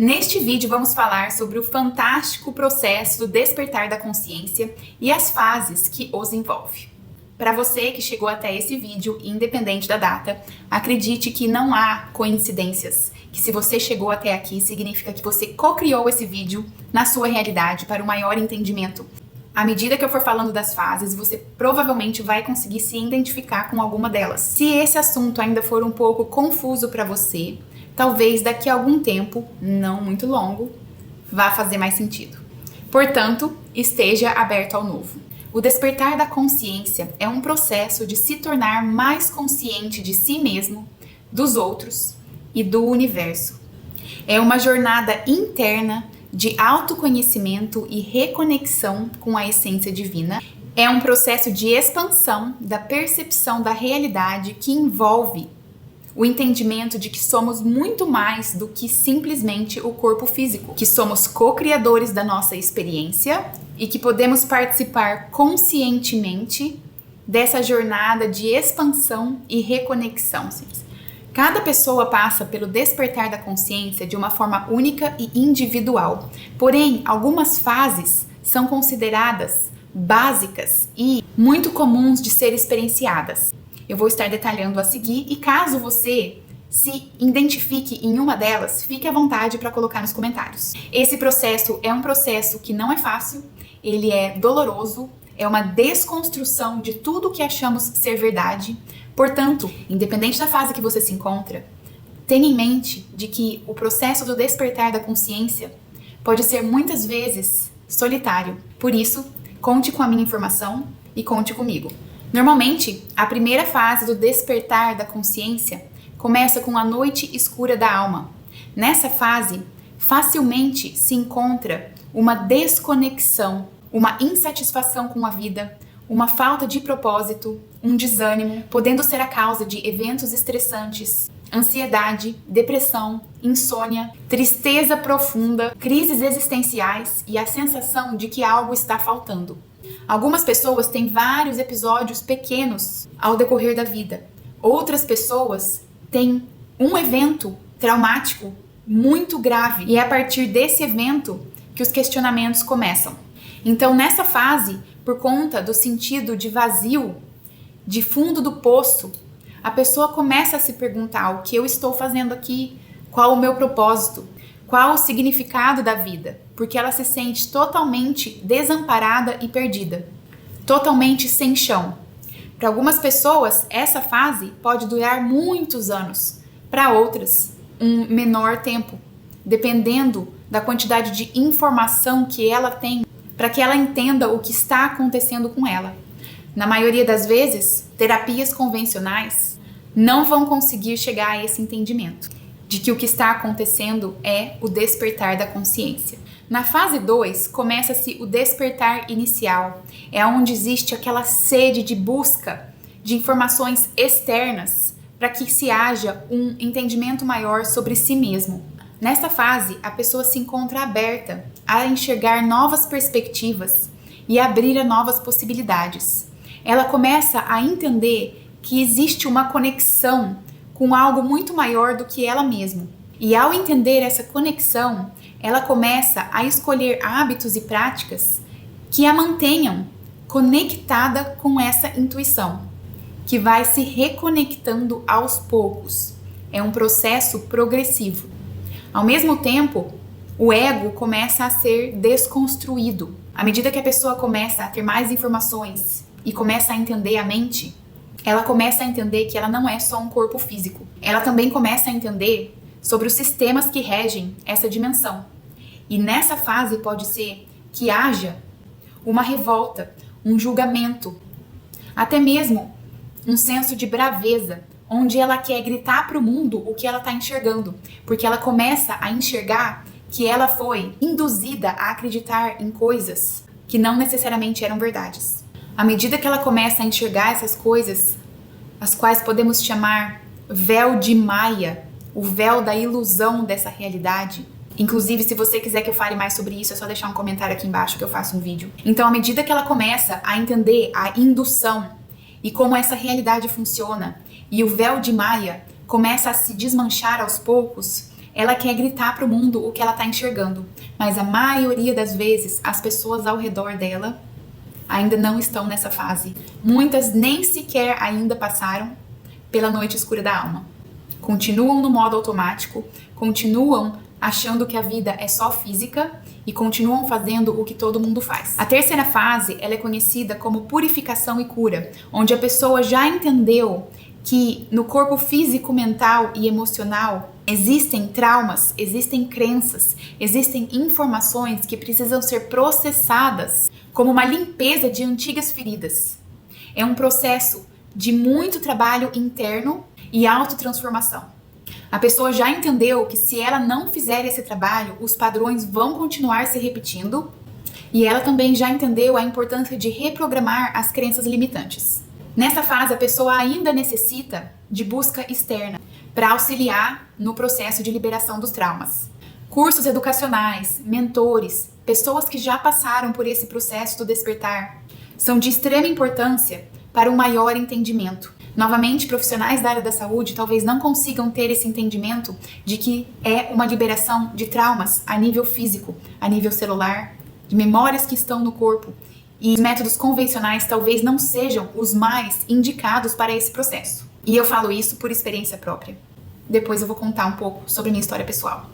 Neste vídeo vamos falar sobre o fantástico processo do despertar da consciência e as fases que os envolve. Para você que chegou até esse vídeo, independente da data, acredite que não há coincidências, que se você chegou até aqui significa que você co-criou esse vídeo na sua realidade para o maior entendimento. À medida que eu for falando das fases, você provavelmente vai conseguir se identificar com alguma delas. Se esse assunto ainda for um pouco confuso para você, talvez daqui a algum tempo, não muito longo, vá fazer mais sentido. Portanto, esteja aberto ao novo. O despertar da consciência é um processo de se tornar mais consciente de si mesmo, dos outros e do universo. É uma jornada interna de autoconhecimento e reconexão com a essência divina. É um processo de expansão da percepção da realidade que envolve o entendimento de que somos muito mais do que simplesmente o corpo físico, que somos co-criadores da nossa experiência e que podemos participar conscientemente dessa jornada de expansão e reconexão. Cada pessoa passa pelo despertar da consciência de uma forma única e individual, porém, algumas fases são consideradas básicas e muito comuns de ser experienciadas. Eu vou estar detalhando a seguir e caso você se identifique em uma delas, fique à vontade para colocar nos comentários. Esse processo é um processo que não é fácil, ele é doloroso, é uma desconstrução de tudo que achamos ser verdade. Portanto, independente da fase que você se encontra, tenha em mente de que o processo do despertar da consciência pode ser muitas vezes solitário. Por isso, conte com a minha informação e conte comigo. Normalmente, a primeira fase do despertar da consciência começa com a noite escura da alma. Nessa fase, facilmente se encontra uma desconexão, uma insatisfação com a vida, uma falta de propósito, um desânimo, podendo ser a causa de eventos estressantes, ansiedade, depressão, insônia, tristeza profunda, crises existenciais e a sensação de que algo está faltando. Algumas pessoas têm vários episódios pequenos ao decorrer da vida. Outras pessoas têm um evento traumático muito grave e é a partir desse evento que os questionamentos começam. Então, nessa fase, por conta do sentido de vazio, de fundo do poço, a pessoa começa a se perguntar o que eu estou fazendo aqui, qual o meu propósito, qual o significado da vida, porque ela se sente totalmente desamparada e perdida, totalmente sem chão. Para algumas pessoas, essa fase pode durar muitos anos, para outras, um menor tempo, dependendo da quantidade de informação que ela tem para que ela entenda o que está acontecendo com ela. Na maioria das vezes, terapias convencionais não vão conseguir chegar a esse entendimento de que o que está acontecendo é o despertar da consciência. Na fase 2, começa-se o despertar inicial. É onde existe aquela sede de busca de informações externas para que se haja um entendimento maior sobre si mesmo. Nesta fase, a pessoa se encontra aberta a enxergar novas perspectivas e abrir a novas possibilidades. Ela começa a entender que existe uma conexão com algo muito maior do que ela mesma. E ao entender essa conexão, ela começa a escolher hábitos e práticas que a mantenham conectada com essa intuição, que vai se reconectando aos poucos. É um processo progressivo. Ao mesmo tempo, o ego começa a ser desconstruído. À medida que a pessoa começa a ter mais informações e começa a entender a mente, ela começa a entender que ela não é só um corpo físico. Ela também começa a entender sobre os sistemas que regem essa dimensão. E nessa fase pode ser que haja uma revolta, um julgamento, até mesmo um senso de braveza, onde ela quer gritar para o mundo o que ela está enxergando, porque ela começa a enxergar que ela foi induzida a acreditar em coisas que não necessariamente eram verdades. À medida que ela começa a enxergar essas coisas, as quais podemos chamar véu de Maia, o véu da ilusão dessa realidade. Inclusive, se você quiser que eu fale mais sobre isso, é só deixar um comentário aqui embaixo que eu faço um vídeo. Então, à medida que ela começa a entender a indução e como essa realidade funciona, e o véu de Maia começa a se desmanchar aos poucos, Ela quer gritar para o mundo o que ela está enxergando, mas a maioria das vezes as pessoas ao redor dela ainda não estão nessa fase. Muitas nem sequer ainda passaram pela noite escura da alma. Continuam no modo automático, continuam achando que a vida é só física e continuam fazendo o que todo mundo faz. A terceira fase, ela é conhecida como purificação e cura, onde a pessoa já entendeu que no corpo físico, mental e emocional existem traumas, existem crenças, existem informações que precisam ser processadas como uma limpeza de antigas feridas. É um processo de muito trabalho interno e autotransformação. A pessoa já entendeu que se ela não fizer esse trabalho, os padrões vão continuar se repetindo, e ela também já entendeu a importância de reprogramar as crenças limitantes. Nessa fase, a pessoa ainda necessita de busca externa para auxiliar no processo de liberação dos traumas. Cursos educacionais, mentores, pessoas que já passaram por esse processo do despertar são de extrema importância para um maior entendimento. Novamente, profissionais da área da saúde talvez não consigam ter esse entendimento de que é uma liberação de traumas a nível físico, a nível celular, de memórias que estão no corpo. E os métodos convencionais talvez não sejam os mais indicados para esse processo. E eu falo isso por experiência própria. Depois eu vou contar um pouco sobre minha história pessoal.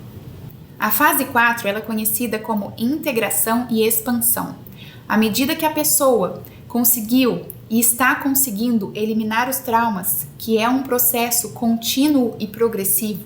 A fase 4 ela é conhecida como integração e expansão. À medida que a pessoa conseguiu e está conseguindo eliminar os traumas, que é um processo contínuo e progressivo,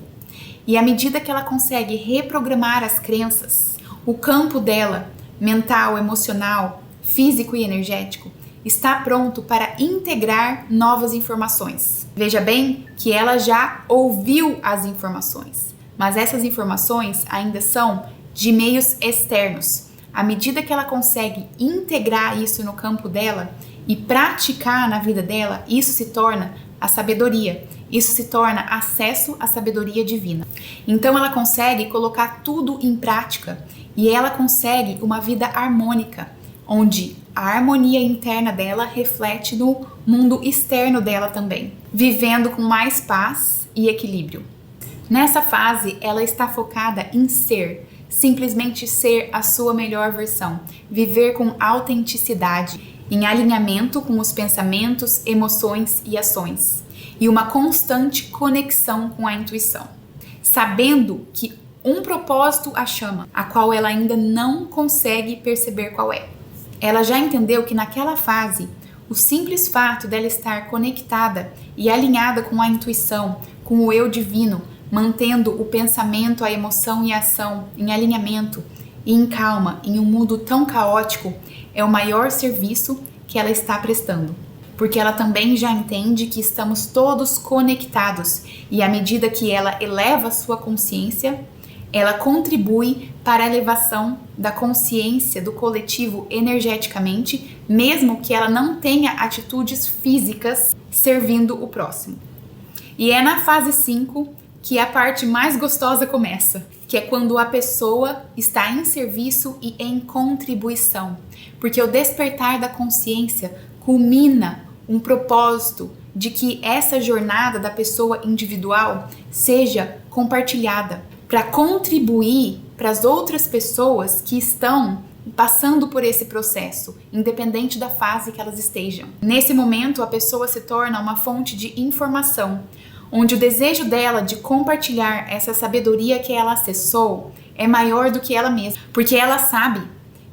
e à medida que ela consegue reprogramar as crenças, o campo dela, mental, emocional, físico e energético, está pronto para integrar novas informações. Veja bem que ela já ouviu as informações, mas essas informações ainda são de meios externos. À medida que ela consegue integrar isso no campo dela e praticar na vida dela, isso se torna a sabedoria. Isso se torna acesso à sabedoria divina. Então ela consegue colocar tudo em prática e ela consegue uma vida harmônica, onde a harmonia interna dela reflete no mundo externo dela também, vivendo com mais paz e equilíbrio. Nessa fase, ela está focada em ser, simplesmente ser a sua melhor versão, viver com autenticidade, em alinhamento com os pensamentos, emoções e ações, e uma constante conexão com a intuição, sabendo que um propósito a chama, a qual ela ainda não consegue perceber qual é. Ela já entendeu que naquela fase, o simples fato dela estar conectada e alinhada com a intuição, com o eu divino, mantendo o pensamento, a emoção e a ação em alinhamento e em calma em um mundo tão caótico, é o maior serviço que ela está prestando. Porque ela também já entende que estamos todos conectados e à medida que ela eleva a sua consciência, ela contribui para a elevação da consciência do coletivo energeticamente, mesmo que ela não tenha atitudes físicas servindo o próximo. E é na fase 5 que a parte mais gostosa começa, que é quando a pessoa está em serviço e em contribuição, porque o despertar da consciência culmina um propósito de que essa jornada da pessoa individual seja compartilhada para contribuir para as outras pessoas que estão passando por esse processo, independente da fase que elas estejam. Nesse momento, a pessoa se torna uma fonte de informação, onde o desejo dela de compartilhar essa sabedoria que ela acessou é maior do que ela mesma, porque ela sabe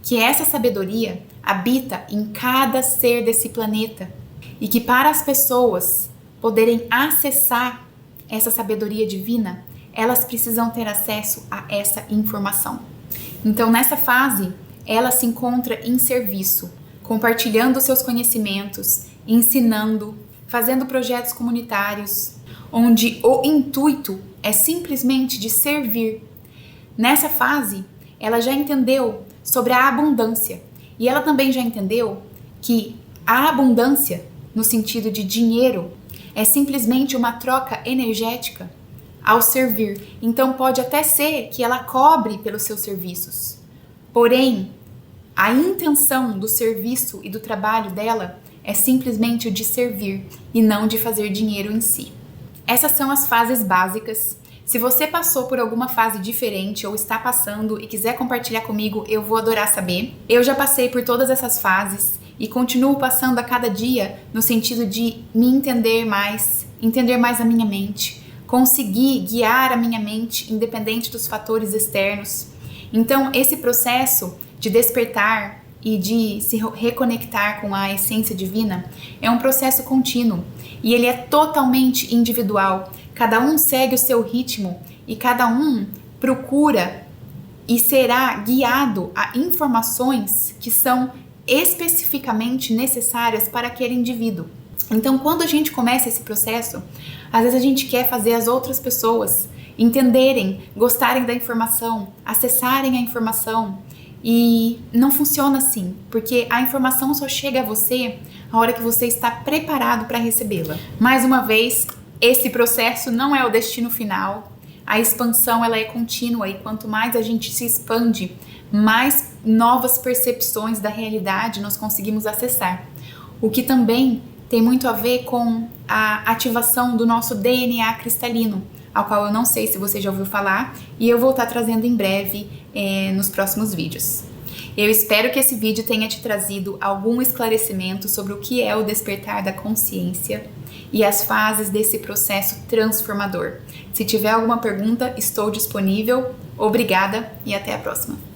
que essa sabedoria habita em cada ser desse planeta e que para as pessoas poderem acessar essa sabedoria divina, elas precisam ter acesso a essa informação. Então, nessa fase, ela se encontra em serviço, compartilhando seus conhecimentos, ensinando, fazendo projetos comunitários, onde o intuito é simplesmente de servir. Nessa fase, ela já entendeu sobre a abundância e ela também já entendeu que a abundância, no sentido de dinheiro, é simplesmente uma troca energética ao servir. Então pode até ser que ela cobre pelos seus serviços, porém a intenção do serviço e do trabalho dela é simplesmente o de servir e não de fazer dinheiro em si. Essas são as fases básicas. Se você passou por alguma fase diferente ou está passando e quiser compartilhar comigo, eu vou adorar saber. Eu já passei por todas essas fases e continuo passando a cada dia no sentido de me entender mais a minha mente, conseguir guiar a minha mente independente dos fatores externos. Então, esse processo de despertar e de se reconectar com a essência divina é um processo contínuo e ele é totalmente individual. Cada um segue o seu ritmo e cada um procura e será guiado a informações que são especificamente necessárias para aquele indivíduo. Então, quando a gente começa esse processo, às vezes a gente quer fazer as outras pessoas entenderem, gostarem da informação, acessarem a informação, e não funciona assim, porque a informação só chega a você a hora que você está preparado para recebê-la. Mais uma vez, esse processo não é o destino final. A expansão ela é contínua e quanto mais a gente se expande, mais novas percepções da realidade nós conseguimos acessar. O que também tem muito a ver com a ativação do nosso DNA cristalino, ao qual eu não sei se você já ouviu falar, e eu vou estar trazendo em breve nos próximos vídeos. Eu espero que esse vídeo tenha te trazido algum esclarecimento sobre o que é o despertar da consciência e as fases desse processo transformador. Se tiver alguma pergunta, estou disponível. Obrigada e até a próxima.